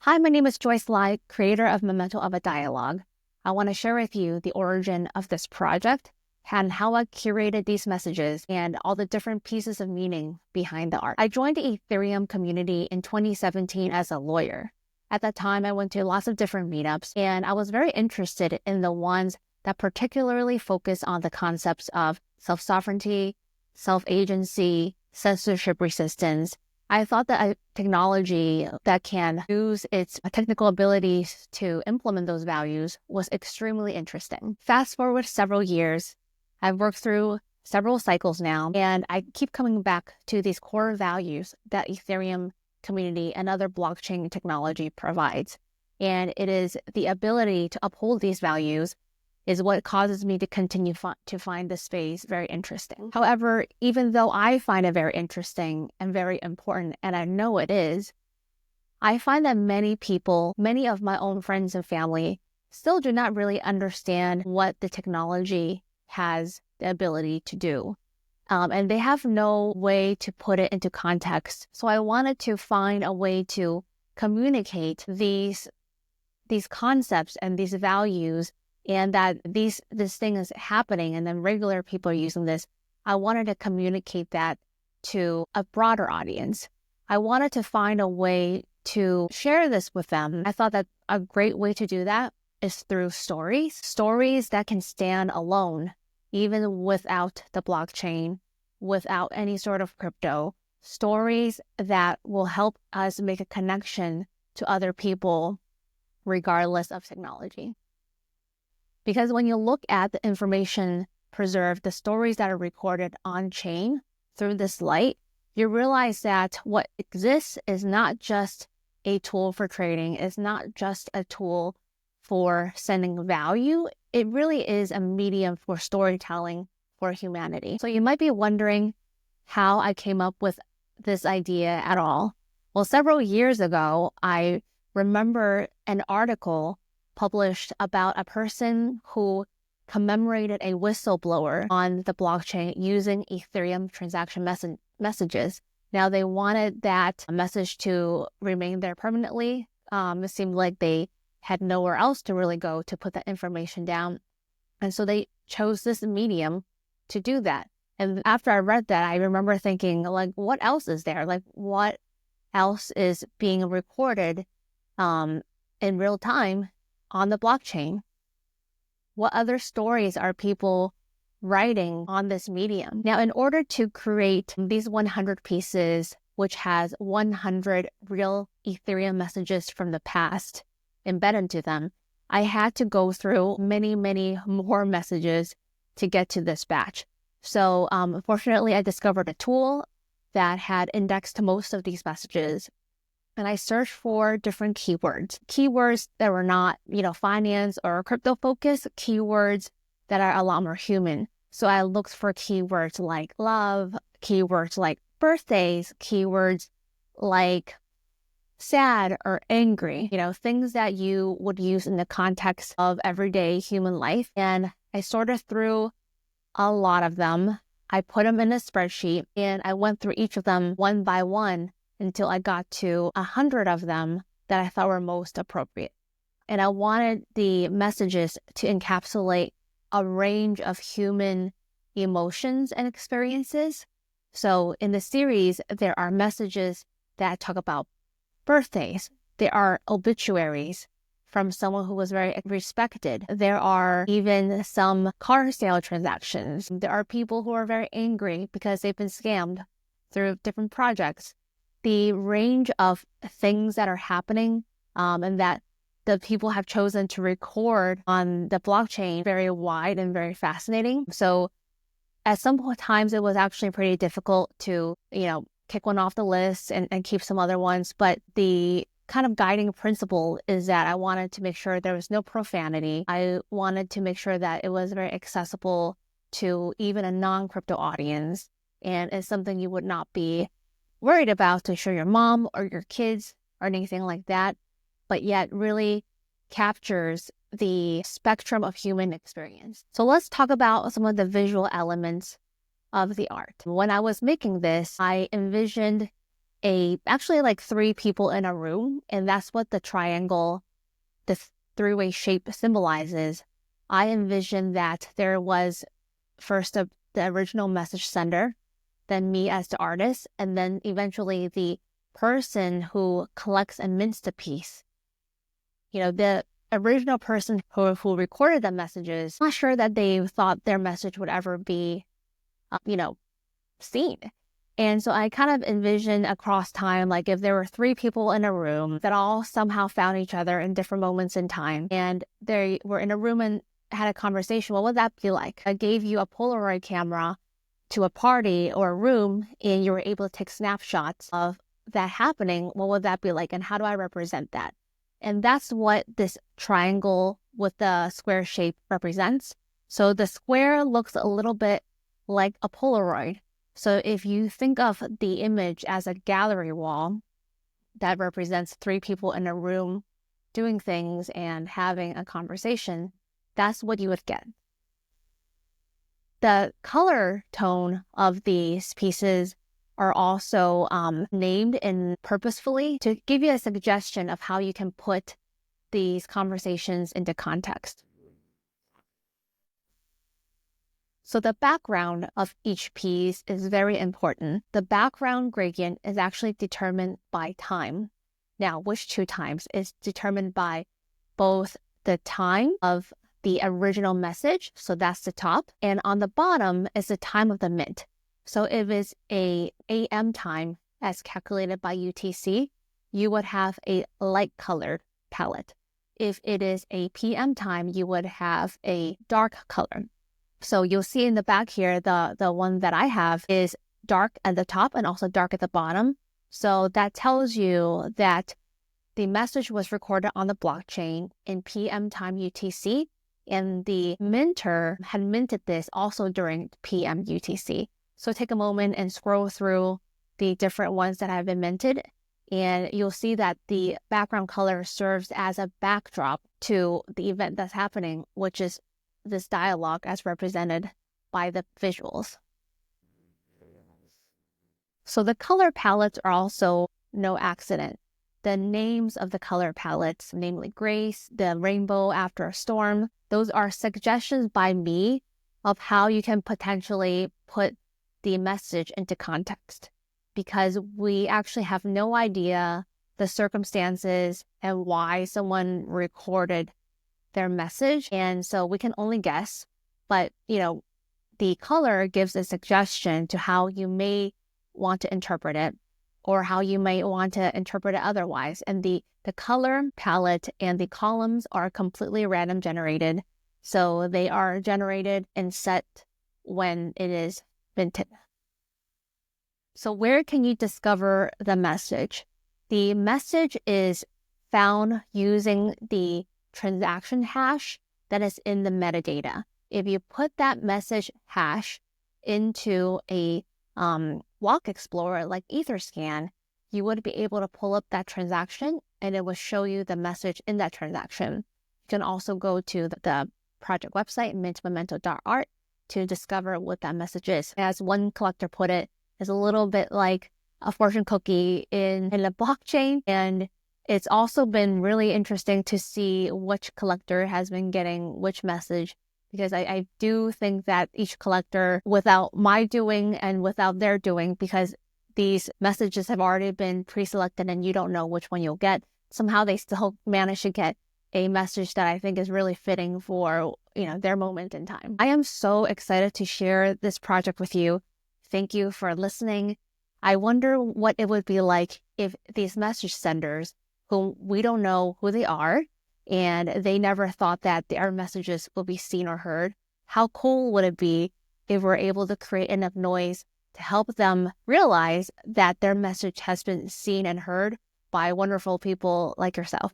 Hi, my name is Joyce Lai, creator of Memento of a Dialogue. I want to share with you the origin of this project and how I curated these messages and all the different pieces of meaning behind the art. I joined the Ethereum community in 2017 as a lawyer. At that time, I went to lots of different meetups, and I was very interested in the ones that particularly focus on the concepts of self-sovereignty, self-agency, censorship resistance. I thought that a technology that can use its technical abilities to implement those values was extremely interesting. Fast forward several years, I've worked through several cycles now, and I keep coming back to these core values that Ethereum community and other blockchain technology provides. And it is the ability to uphold these values is what causes me to continue to find this space very interesting. However, even though I find it very interesting and very important, and I know it is, I find that many people, many of my own friends and family, still do not really understand what the technology has the ability to do. And they have no way to put it into context. So I wanted to find a way to communicate these concepts and these values, and that this thing is happening, and then regular people are using this. I wanted to communicate that to a broader audience. I wanted to find a way to share this with them. I thought that a great way to do that is through stories that can stand alone, even without the blockchain, without any sort of crypto, stories that will help us make a connection to other people regardless of technology. Because when you look at the information preserved, the stories that are recorded on chain through this light, you realize that what exists is not just a tool for trading, it's not just a tool for sending value. It really is a medium for storytelling for humanity. So you might be wondering how I came up with this idea at all. Well, several years ago, I remember an article published about a person who commemorated a whistleblower on the blockchain using Ethereum transaction messages. Now, they wanted that message to remain there permanently. It seemed like they had nowhere else to really go to put that information down. And so they chose this medium to do that. And after I read that, I remember thinking, like, what else is there? Like, what else is being recorded in real time on the blockchain? What other stories are people writing on this medium? Now, in order to create these 100 pieces, which has 100 real Ethereum messages from the past embedded into them, I had to go through many, many more messages to get to this batch. So fortunately, I discovered a tool that had indexed most of these messages. And I searched for different keywords that were not, finance or crypto focused, keywords that are a lot more human. So I looked for keywords like love, keywords like birthdays, keywords like sad or angry, things that you would use in the context of everyday human life. And I sorted through a lot of them. I put them in a spreadsheet, and I went through each of them one by one until I got to 100 of them that I thought were most appropriate. And I wanted the messages to encapsulate a range of human emotions and experiences. So in the series, there are messages that talk about birthdays. There are obituaries from someone who was very respected. There are even some car sale transactions. There are people who are very angry because they've been scammed through different projects. The range of things that are happening and that the people have chosen to record on the blockchain very wide and very fascinating. So at some times it was actually pretty difficult to, kick one off the list and keep some other ones. But the kind of guiding principle is that I wanted to make sure there was no profanity. I wanted to make sure that it was very accessible to even a non-crypto audience. And it's something you would not be worried about to show your mom or your kids or anything like that, but yet really captures the spectrum of human experience. So let's talk about some of the visual elements of the art. When I was making this, I envisioned actually like three people in a room, and that's what the triangle, the three-way shape symbolizes. I envision that there was first the original message sender, then me as the artist, and then eventually the person who collects and mints the piece. The original person who recorded the messages, I'm not sure that they thought their message would ever be, seen. And so I kind of envision across time, like if there were three people in a room that all somehow found each other in different moments in time, and they were in a room and had a conversation, what would that be like? I gave you a Polaroid camera to a party or a room, and you were able to take snapshots of that happening. What would that be like? And how do I represent that? And that's what this triangle with the square shape represents. So the square looks a little bit like a Polaroid. So if you think of the image as a gallery wall that represents three people in a room doing things and having a conversation, that's what you would get. The color tone of these pieces are also named in purposefully to give you a suggestion of how you can put these conversations into context. So the background of each piece is very important. The background gradient is actually determined by time. Now, which two times is determined by both the time of the original message, so that's the top, and on the bottom is the time of the mint. So if it's a AM time as calculated by UTC, you would have a light colored palette. If it is a PM time, you would have a dark color. So you'll see in the back here, the one that I have is dark at the top and also dark at the bottom. So that tells you that the message was recorded on the blockchain in PM time UTC, and the minter had minted this also during PM UTC. So take a moment and scroll through the different ones that have been minted, and you'll see that the background color serves as a backdrop to the event that's happening, which is this dialogue as represented by the visuals. So the color palettes are also no accident. The names of the color palettes, namely grace, the rainbow after a storm, those are suggestions by me of how you can potentially put the message into context, because we actually have no idea the circumstances and why someone recorded their message. And so we can only guess, but the color gives a suggestion to how you may want to interpret it or how you may want to interpret it otherwise. And the color palette and the columns are completely random generated. So they are generated and set when it is minted. So where can you discover the message? The message is found using the transaction hash that is in the metadata. If you put that message hash into a Walk Explorer like Etherscan, you would be able to pull up that transaction and it will show you the message in that transaction. You can also go to the project website, MintMemento.art, to discover what that message is. As one collector put it, it's a little bit like a fortune cookie in a blockchain, and it's also been really interesting to see which collector has been getting which message, because I do think that each collector, without my doing and without their doing, because these messages have already been pre-selected and you don't know which one you'll get, somehow they still manage to get a message that I think is really fitting for their moment in time. I am so excited to share this project with you. Thank you for listening. I wonder what it would be like if these message senders, whom we don't know who they are, and they never thought that their messages will be seen or heard, how cool would it be if we're able to create enough noise to help them realize that their message has been seen and heard by wonderful people like yourself?